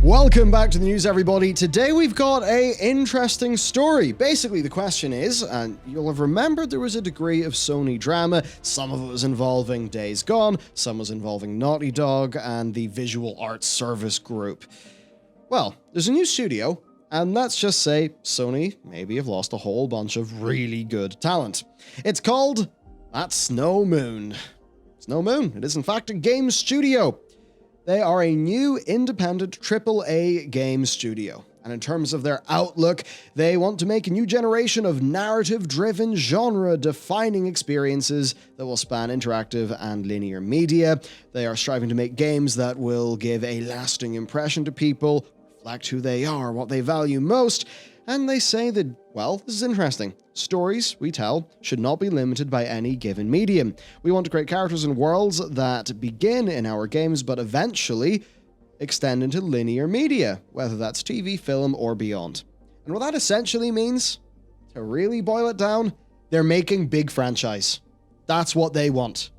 Welcome back to the news, everybody. Today we've got a interesting story. Basically, the question is, and you'll have remembered there was a degree of Sony drama. Some of it was involving Days Gone, some was involving Naughty Dog and the Visual Arts Service Group. Well, there's a new studio, and let's just say Sony maybe have lost a whole bunch of really good talent. It's called That's No Moon. It's No Moon. It is in fact a game studio. They are a new independent AAA game studio. And in terms of their outlook, they want to make a new generation of narrative-driven, genre-defining experiences that will span interactive and linear media. They are striving to make games that will give a lasting impression to people, reflect who they are, what they value most, and they say that, well, this is interesting. Stories we tell should not be limited by any given medium. We want to create characters and worlds that begin in our games but eventually extend into linear media, whether that's TV, film, or beyond. And what that essentially means, to really boil it down, they're making big franchise. That's what they want,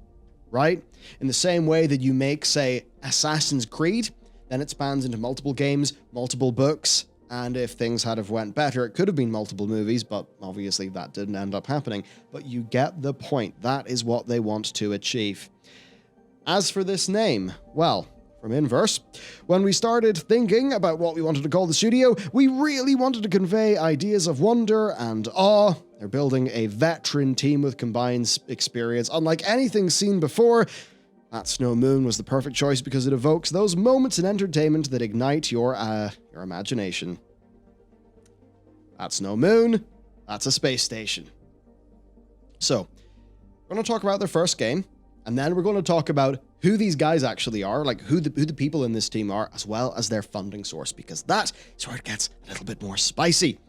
right? In the same way that you make, say, Assassin's Creed, then it spans into multiple games, multiple books, and if things had have went better, it could have been multiple movies, but obviously that didn't end up happening. But you get the point. That is what they want to achieve. As for this name, well, from Inverse, when we started thinking about what we wanted to call the studio, we really wanted to convey ideas of wonder and awe. They're building a veteran team with combined experience, unlike anything seen before. That's No Moon was the perfect choice because it evokes those moments in entertainment that ignite your imagination. That's No Moon. That's a space station. So, we're going to talk about their first game, and then we're going to talk about who these guys actually are, like who the people in this team are, as well as their funding source, because that is where it gets a little bit more spicy.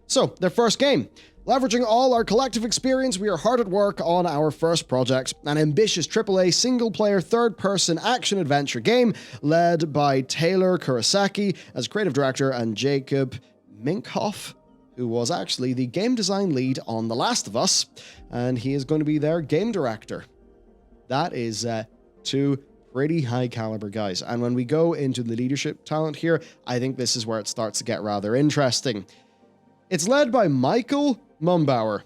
So, their first game. Leveraging all our collective experience, we are hard at work on our first project, an ambitious AAA single-player third-person action-adventure game led by Taylor Kurosaki as creative director and Jacob Minkoff, who was actually the game design lead on The Last of Us, and he is going to be their game director. That is two pretty high-caliber guys, and when we go into the leadership talent here, I think this is where it starts to get rather interesting. It's led by Michael Mumbauer,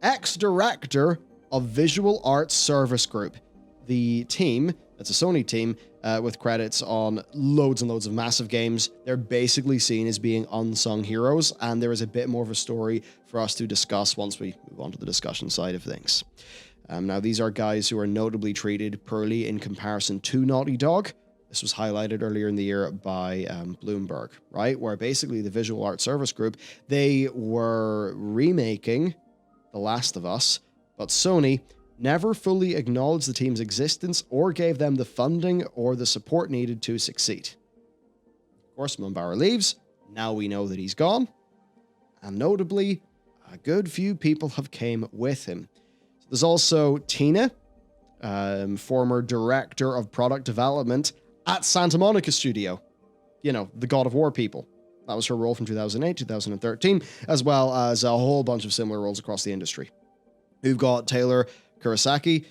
ex-director of Visual Arts Service Group. The team, it's a Sony team, with credits on loads and loads of massive games. They're basically seen as being unsung heroes, and there is a bit more of a story for us to discuss once we move on to the discussion side of things. Now, these are guys who are notably treated poorly in comparison to Naughty Dog. This was highlighted earlier in the year by Bloomberg, right? Where basically the Visual Arts Service Group, they were remaking The Last of Us, but Sony never fully acknowledged the team's existence or gave them the funding or the support needed to succeed. Of course, Mumbauer leaves. Now we know that he's gone. And notably, a good few people have came with him. So there's also Tina, former director of product development at Santa Monica Studio. You know, the God of War people. That was her role from 2008, 2013, as well as a whole bunch of similar roles across the industry. We've got Taylor Kurosaki,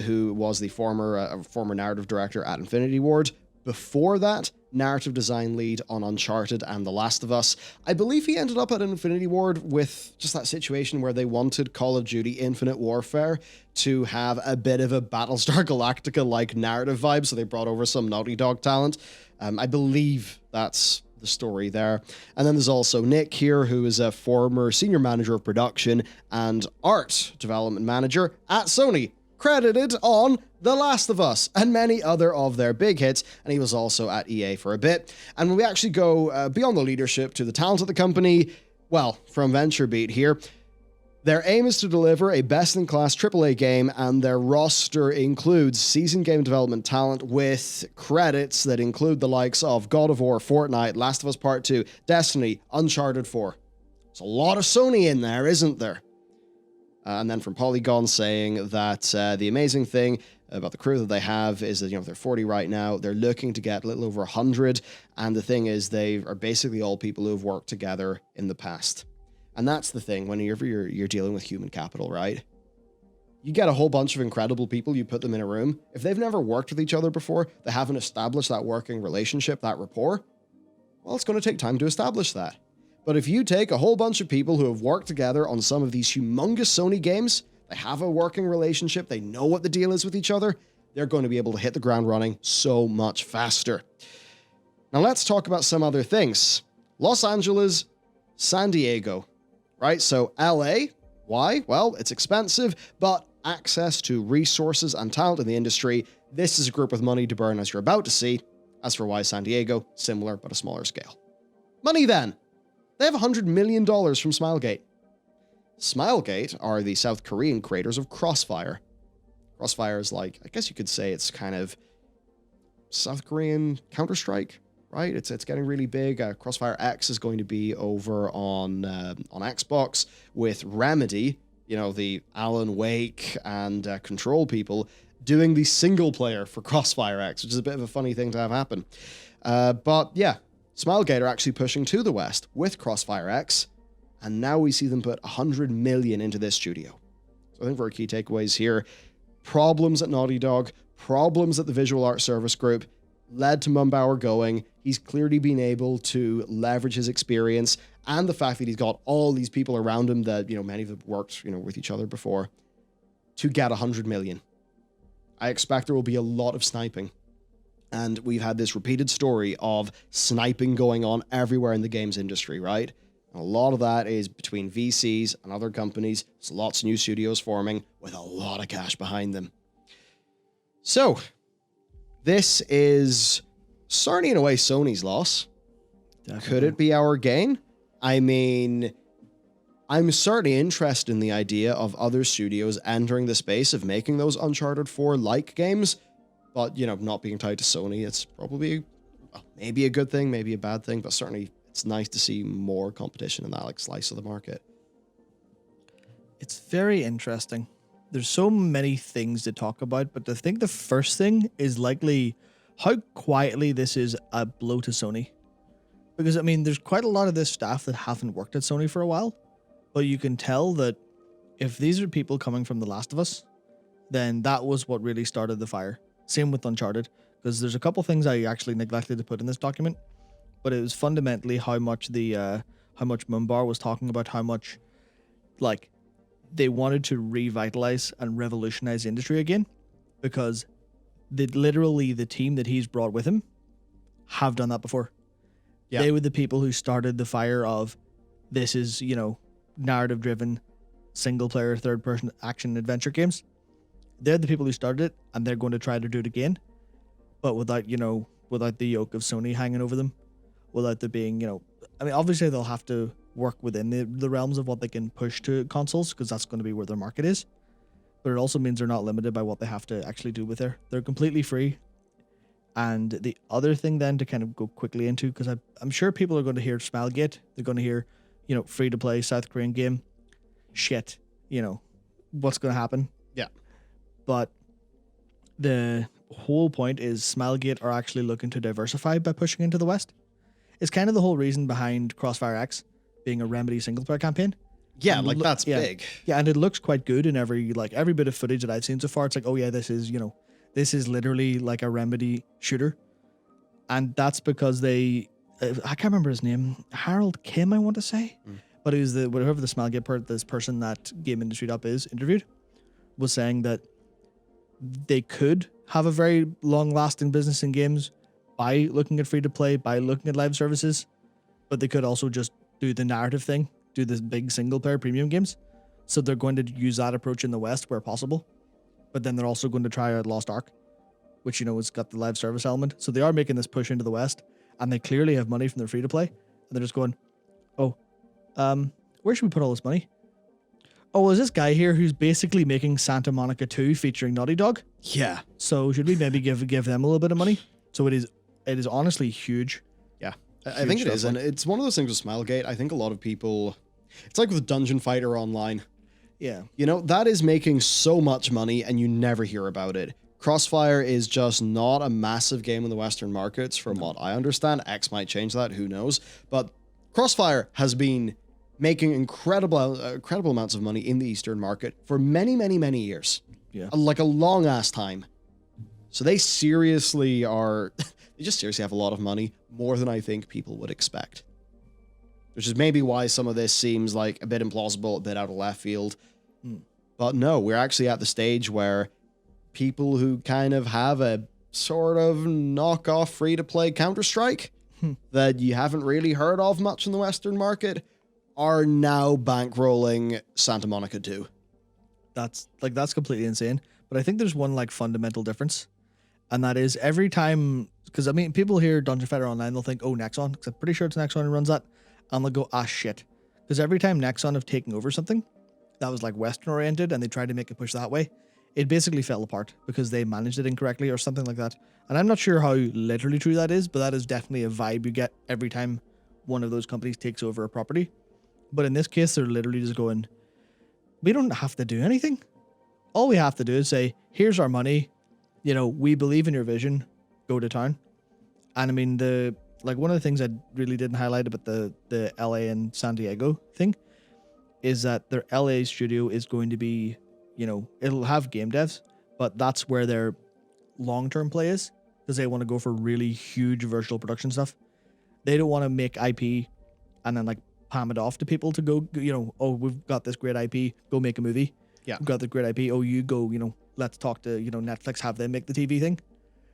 who was the former narrative director at Infinity Ward. Before that, narrative design lead on Uncharted and The Last of Us. I believe he ended up at Infinity Ward with just that situation where they wanted Call of Duty Infinite Warfare to have a bit of a Battlestar Galactica-like narrative vibe, so they brought over some Naughty Dog talent. I believe that's the story there. And then there's also Nick here, who is a former senior manager of production and art development manager at Sony, credited on The Last of Us and many other of their big hits, and he was also at EA for a bit. And when we actually go beyond the leadership to the talent of the company, well, from VentureBeat here, their aim is to deliver a best-in-class AAA game, and their roster includes seasoned game development talent with credits that include the likes of God of War, Fortnite, Last of Us Part 2, Destiny, Uncharted 4. There's a lot of Sony in there, isn't there? And then from Polygon saying that the amazing thing about the crew that they have is that, you know, they're 40 right now. They're looking to get a little over 100. And the thing is, they are basically all people who have worked together in the past. And that's the thing whenever you're dealing with human capital, right? You get a whole bunch of incredible people, you put them in a room. If they've never worked with each other before, they haven't established that working relationship, that rapport, Well, it's going to take time to establish that. But if you take a whole bunch of people who have worked together on some of these humongous Sony games, they have a working relationship, they know what the deal is with each other, they're going to be able to hit the ground running so much faster. Now let's talk about some other things. Los Angeles, San Diego, right? So LA, why? Well, it's expensive, but access to resources and talent in the industry, this is a group with money to burn, as you're about to see. As for why San Diego, similar but a smaller scale. Money then. They have $100 million from Smilegate. Smilegate are the South Korean creators of Crossfire. Crossfire is like, I guess you could say it's kind of South Korean Counter-Strike, right? It's getting really big. Crossfire X is going to be over on Xbox with Remedy, you know, the Alan Wake and Control people, doing the single player for Crossfire X, which is a bit of a funny thing to have happen. But yeah, Smilegate are actually pushing to the West with Crossfire X, and now we see them put $100 million into this studio. So I think for our key takeaways here, problems at Naughty Dog, problems at the Visual Art Service Group, led to Mumbauer going. He's clearly been able to leverage his experience and the fact that he's got all these people around him that, you know, many of them worked, you know, with each other before, to get $100 million. I expect there will be a lot of sniping. And we've had this repeated story of sniping going on everywhere in the games industry, right? And a lot of that is between VCs and other companies. There's lots of new studios forming with a lot of cash behind them. So, this is certainly in a way Sony's loss. Definitely. Could it be our gain? I mean, I'm certainly interested in the idea of other studios entering the space of making those Uncharted 4-like games. But, you know, not being tied to Sony, it's probably maybe a good thing, maybe a bad thing, but certainly it's nice to see more competition in that like slice of the market. It's very interesting. There's so many things to talk about, but I think the first thing is likely how quietly this is a blow to Sony. Because, I mean, there's quite a lot of this staff that haven't worked at Sony for a while, but you can tell that if these are people coming from The Last of Us, then that was what really started the fire. Same with Uncharted, because there's a couple things I actually neglected to put in this document, but it was fundamentally how much Mumbauer was talking about how much, like, they wanted to revitalize and revolutionize the industry again, because literally the team that he's brought with him have done that before. Yeah. They were the people who started the fire of this is, you know, narrative-driven, single-player, third-person action adventure games. They're the people who started it, and they're going to try to do it again, but without the yoke of Sony hanging over them, without there being, you know, I mean, obviously they'll have to work within the realms of what they can push to consoles, because that's going to be where their market is, but it also means they're not limited by what they have to actually do with they're completely free. And the other thing then to kind of go quickly into, because I'm sure people are going to hear Smilegate, they're going to hear, you know, free-to-play South Korean game, shit, you know, what's going to happen? Yeah. But the whole point is Smilegate are actually looking to diversify by pushing into the West. It's kind of the whole reason behind Crossfire X being a Remedy single-player campaign. Yeah, and that's big. Yeah, and it looks quite good in every bit of footage that I've seen so far. It's like, oh yeah, this is literally like a Remedy shooter. And that's because I can't remember his name, Harold Kim, I want to say. But it was whatever the Smilegate this person that Game Industry Up is interviewed was saying that they could have a very long-lasting business in games by looking at free-to-play, by looking at live services, but they could also just do the narrative thing, do this big single-player premium games. So they're going to use that approach in the West where possible, but then they're also going to try out Lost Ark, which, you know, has got the live service element. So they are making this push into the West, and they clearly have money from their free-to-play, and they're just going, where should we put all this money? Oh, there's this guy here who's basically making Santa Monica 2 featuring Naughty Dog. Yeah. So should we maybe give them a little bit of money? So it is honestly huge. Yeah. I think it is. And it's one of those things with Smilegate. I think a lot of people, it's like with Dungeon Fighter Online. Yeah. You know, that is making so much money and you never hear about it. Crossfire is just not a massive game in the Western markets from what I understand. X might change that, who knows. But Crossfire has been making incredible amounts of money in the Eastern market for many, many, many years. Yeah. Like a long-ass time. So they seriously are... They just seriously have a lot of money, more than I think people would expect. Which is maybe why some of this seems like a bit implausible, a bit out of left field. But no, we're actually at the stage where people who kind of have a sort of knockoff free-to-play Counter-Strike that you haven't really heard of much in the Western market are now bankrolling Santa Monica 2. That's completely insane. But I think there's one like fundamental difference. And that is every time, because I mean, people hear Dungeon Fighter Online, they'll think, oh, Nexon, because I'm pretty sure it's Nexon who runs that. And they'll go, ah, shit. Because every time Nexon have taken over something that was like Western oriented and they tried to make a push that way, it basically fell apart because they managed it incorrectly or something like that. And I'm not sure how literally true that is, but that is definitely a vibe you get every time one of those companies takes over a property. But in this case, they're literally just going, we don't have to do anything. All we have to do is say, here's our money. You know, we believe in your vision. Go to town. And I mean, one of the things I really didn't highlight about the LA and San Diego thing is that their LA studio is going to be, you know, it'll have game devs, but that's where their long-term play is because they want to go for really huge virtual production stuff. They don't want to make IP and then like palm it off to people to go, you know, oh, we've got this great IP, go make a movie. Yeah. We've got the great IP. Oh, you go, you know, let's talk to, you know, Netflix, have them make the TV thing.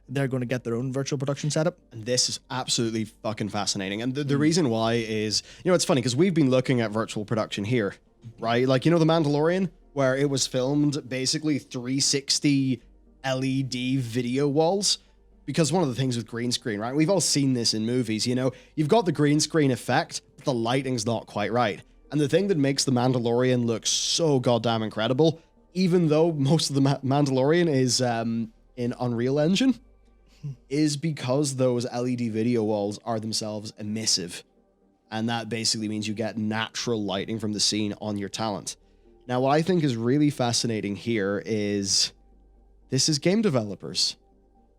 They're going to get their own virtual production setup. And this is absolutely fucking fascinating. And the reason why is, you know, it's funny because we've been looking at virtual production here, right? Like, you know, The Mandalorian, where it was filmed basically 360 LED video walls. Because one of the things with green screen, right? We've all seen this in movies, you know, you've got the green screen effect, but the lighting's not quite right. And the thing that makes The Mandalorian look so goddamn incredible, even though most of the Mandalorian is in Unreal Engine, is because those LED video walls are themselves emissive. And that basically means you get natural lighting from the scene on your talent. Now, what I think is really fascinating here is this is game developers.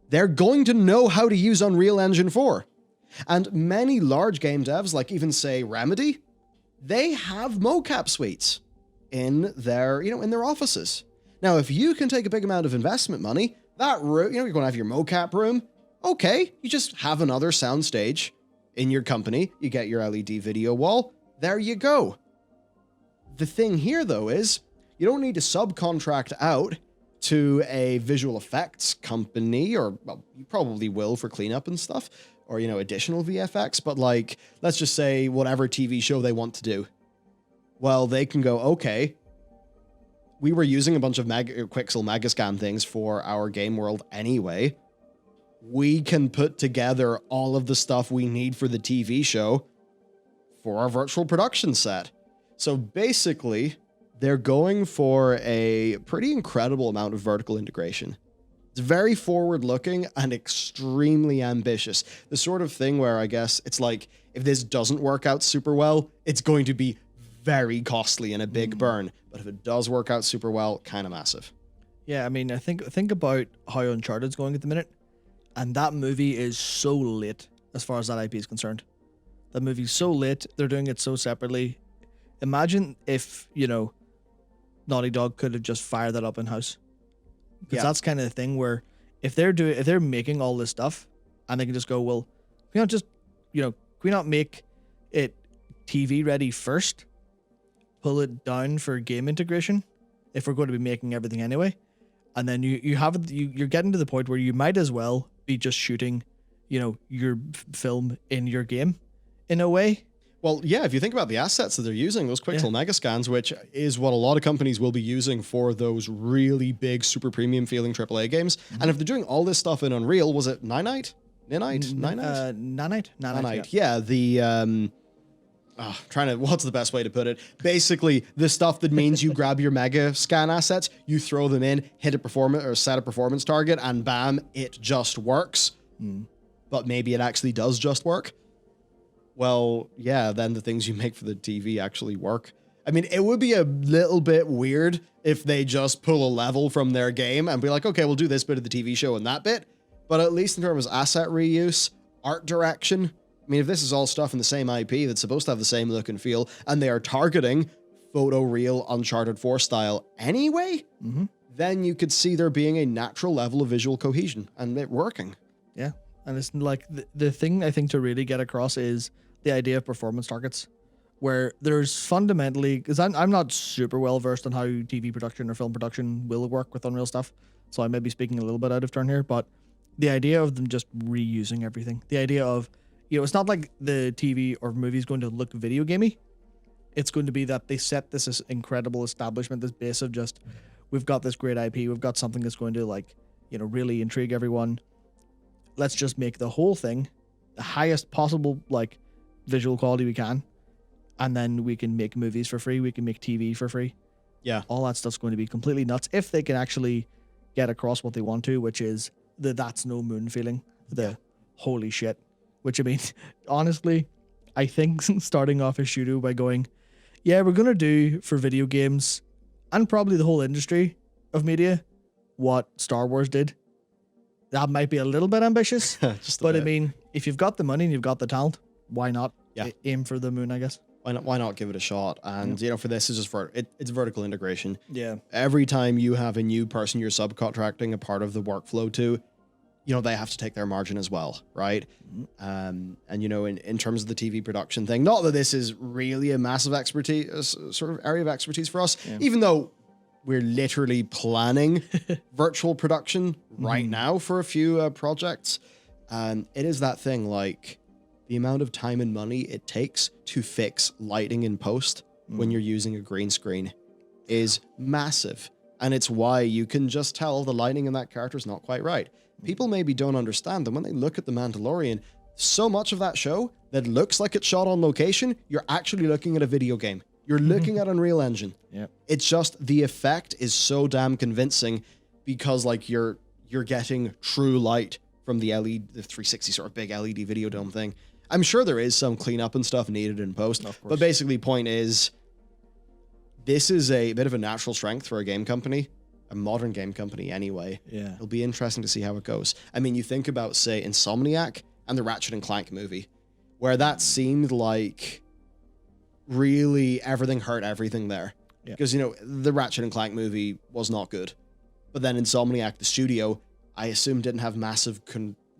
They're going to know how to use Unreal Engine 4. And many large game devs, like even say Remedy, they have mocap suites in their, you know, in their offices. Now, if you can take a big amount of investment money, that room, you know, you're going to have your mocap room. Okay, you just have another soundstage in your company. You get your LED video wall. There you go. The thing here, though, is you don't need to subcontract out to a visual effects company, or well, you probably will for cleanup and stuff, or, you know, additional VFX. But like, let's just say whatever TV show they want to do. Well, they can go, okay, we were using a bunch of Quixel Megascan things for our game world anyway. We can put together all of the stuff we need for the TV show for our virtual production set. So basically, they're going for a pretty incredible amount of vertical integration. It's very forward-looking and extremely ambitious. The sort of thing where I guess it's like, if this doesn't work out super well, it's going to be very costly and a big burn. But if it does work out super well, kind of massive. Yeah, I mean, I think about how Uncharted's going at the minute, and that movie is so lit as far as that IP is concerned. That movie's so lit, they're doing it so separately. Imagine if, you know, Naughty Dog could have just fired that up in-house. Because that's kind of the thing where if they're making all this stuff and they can just go, well, can we not just, you know, can we not make it TV ready first? Pull it down for game integration if we're going to be making everything anyway. And then you're getting to the point where you might as well be just shooting, you know, your film in your game in a way. Well, yeah, if you think about the assets that they're using, those Quixel Megascans, which is what a lot of companies will be using for those really big, super premium feeling AAA games. Mm-hmm. And if they're doing all this stuff in Unreal, was it Nanite? Nanite. Yeah, the what's the best way to put it? Basically, the stuff that means you grab your Mega Scan assets, you throw them in, hit a performance or set a performance target, and bam, it just works. But maybe it actually does just work. Well, yeah, then the things you make for the TV actually work. I mean, it would be a little bit weird if they just pull a level from their game and be like, okay, we'll do this bit of the TV show and that bit. But at least in terms of asset reuse, art direction, I mean, if this is all stuff in the same IP that's supposed to have the same look and feel, and they are targeting photoreal Uncharted 4 style anyway, then you could see there being a natural level of visual cohesion and it working. Yeah. And it's like the thing I think to really get across is the idea of performance targets, where there's fundamentally, because I'm not super well versed on how TV production or film production will work with Unreal stuff, so I may be speaking a little bit out of turn here, but the idea of them just reusing everything, the idea of, it's not like the TV or movie is going to look video gamey. It's going to be that they set this incredible establishment, this base of just, we've got this great IP, we've got something that's going to really intrigue everyone. Let's just make the whole thing the highest possible visual quality we can, and then we can make movies for free, we can make TV for free. Yeah. All that stuff's going to be completely nuts if they can actually get across what they want to, which is the that's no moon feeling, the holy shit. Which, I mean, honestly, I think starting off a studio by going, yeah, we're going to do for video games and probably the whole industry of media what Star Wars did. That might be a little bit ambitious, but I mean, if you've got the money and you've got the talent, why not aim for the moon, I guess? Why not give it a shot? And, for this is just it's vertical integration. Yeah. Every time you have a new person you're subcontracting a part of the workflow to, they have to take their margin as well, right? And, in terms of the TV production thing, not that this is really a massive expertise, sort of area of expertise for us, even though we're literally planning virtual production right now for a few projects. It is that thing, the amount of time and money it takes to fix lighting in post when you're using a green screen is massive. And it's why you can just tell the lighting in that character is not quite right. People maybe don't understand that when they look at The Mandalorian, so much of that show that looks like it's shot on location, you're actually looking at a video game. You're looking at Unreal Engine. Yeah. It's just the effect is so damn convincing because you're getting true light from the LED, the 360 sort of big LED video dome thing. I'm sure there is some cleanup and stuff needed in post, but basically point is this is a bit of a natural strength for a game company. A modern game company anyway. Yeah. It'll be interesting to see how it goes. I mean, you think about, say, Insomniac and the Ratchet and Clank movie, where that seemed like really everything hurt everything there. Yeah. Because, the Ratchet and Clank movie was not good. But then Insomniac, the studio, I assume didn't have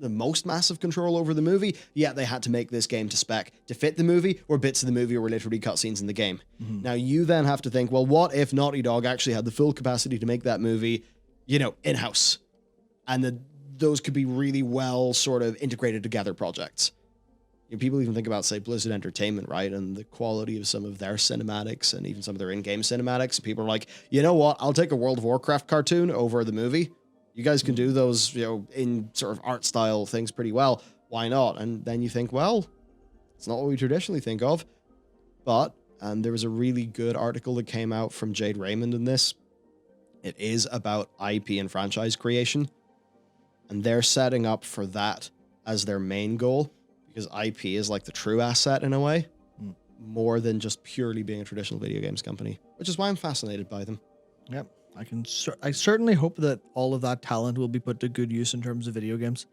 the most massive control over the movie, yet they had to make this game to spec to fit the movie, or bits of the movie were literally cutscenes in the game. Now you then have to think, well, what if Naughty Dog actually had the full capacity to make that movie, in-house? And those could be really well sort of integrated together projects. People even think about, say, Blizzard Entertainment, right? And the quality of some of their cinematics and even some of their in-game cinematics. People are like, you know what? I'll take a World of Warcraft cartoon over the movie. You guys can do those, in sort of art style things pretty well. Why not? And then you think, well, it's not what we traditionally think of. But, and there was a really good article that came out from Jade Raymond in this. It is about IP and franchise creation. And they're setting up for that as their main goal. Because IP is the true asset in a way. More than just purely being a traditional video games company. Which is why I'm fascinated by them. Yep. I certainly hope that all of that talent will be put to good use in terms of video games.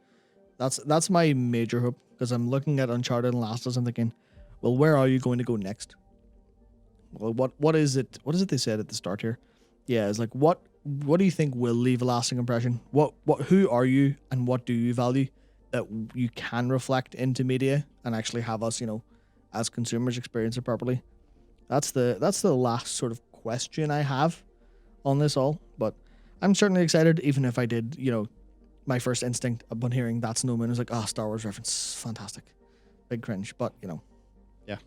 That's my major hope, because I'm looking at Uncharted and Last of Us and thinking, well, where are you going to go next? Well, what is it they said at the start here? Yeah, it's what do you think will leave a lasting impression? Who are you and what do you value that you can reflect into media and actually have us, as consumers experience it properly? That's the last sort of question I have on this all, but I'm certainly excited, even if I did, my first instinct upon hearing that's no moon is Star Wars reference, fantastic, big cringe, but Yeah,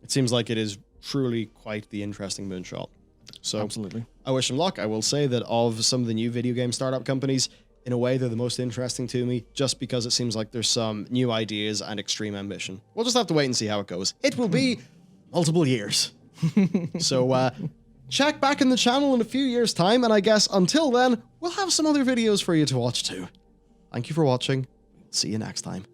it seems like it is truly quite the interesting moonshot. So absolutely, I wish them luck. I will say that of some of the new video game startup companies, in a way, they're the most interesting to me, just because it seems like there's some new ideas and extreme ambition. We'll just have to wait and see how it goes. It will be multiple years. So, check back in the channel in a few years' time, and I guess until then, we'll have some other videos for you to watch too. Thank you for watching. See you next time.